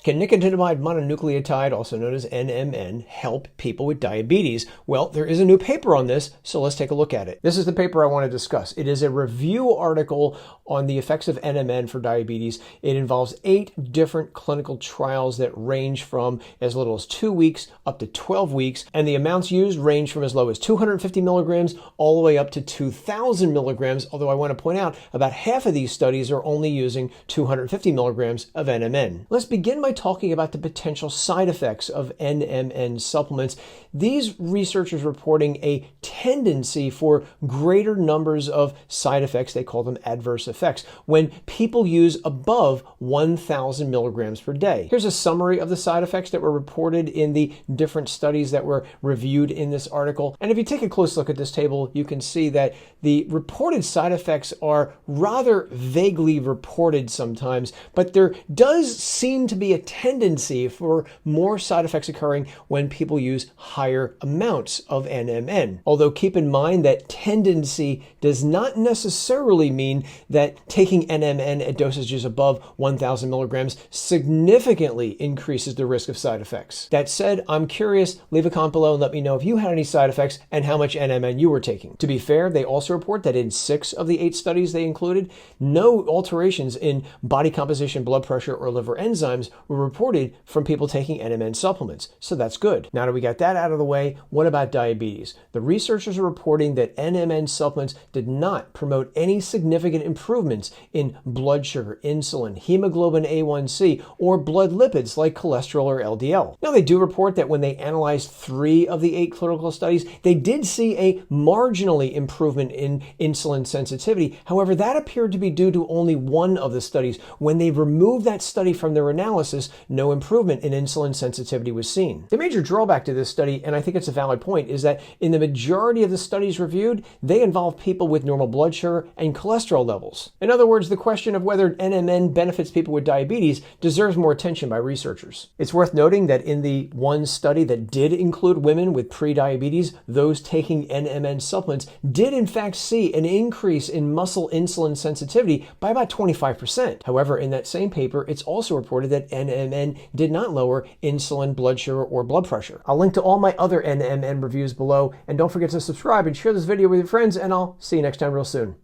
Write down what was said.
Can nicotinamide mononucleotide, also known as NMN, help people with diabetes? Well, there is a new paper on this, so let's take a look at it. This is the paper I want to discuss. It is a review article on the effects of NMN for diabetes. It involves 8 different clinical trials that range from as little as 2 weeks up to 12 weeks, and the amounts used range from as low as 250 milligrams all the way up to 2,000 milligrams, although I want to point out about half of these studies are only using 250 milligrams of NMN. Let's begin by talking about the potential side effects of NMN supplements. These researchers reporting a tendency for greater numbers of side effects, they call them adverse effects, when people use above 1,000 milligrams per day. Here's a summary of the side effects that were reported in the different studies that were reviewed in this article. And if you take a close look at this table, you can see that the reported side effects are rather vaguely reported sometimes, but there does seem to be a tendency for more side effects occurring when people use higher amounts of NMN. Although keep in mind that tendency does not necessarily mean that taking NMN at dosages above 1,000 milligrams significantly increases the risk of side effects. That said, I'm curious, leave a comment below and let me know if you had any side effects and how much NMN you were taking. To be fair, they also report that in 6 of the 8 studies they included, no alterations in body composition, blood pressure, or liver enzymes were reported from people taking NMN supplements. So that's good. Now that we got that out of the way, what about diabetes? The researchers are reporting that NMN supplements did not promote any significant improvements in blood sugar, insulin, hemoglobin A1C, or blood lipids like cholesterol or LDL. Now they do report that when they analyzed 3 of the 8 clinical studies, they did see a marginally improvement in insulin sensitivity. However, that appeared to be due to only 1 of the studies. When they removed that study from their analysis, no improvement in insulin sensitivity was seen. The major drawback to this study, and I think it's a valid point, is that in the majority of the studies reviewed, they involve people with normal blood sugar and cholesterol levels. In other words, the question of whether NMN benefits people with diabetes deserves more attention by researchers. It's worth noting that in the one study that did include women with pre-diabetes, those taking NMN supplements did in fact see an increase in muscle insulin sensitivity by about 25%. However, in that same paper, it's also reported that NMN did not lower insulin, blood sugar, or blood pressure. I'll link to all my other NMN reviews below, and don't forget to subscribe and share this video with your friends, and I'll see you next time real soon.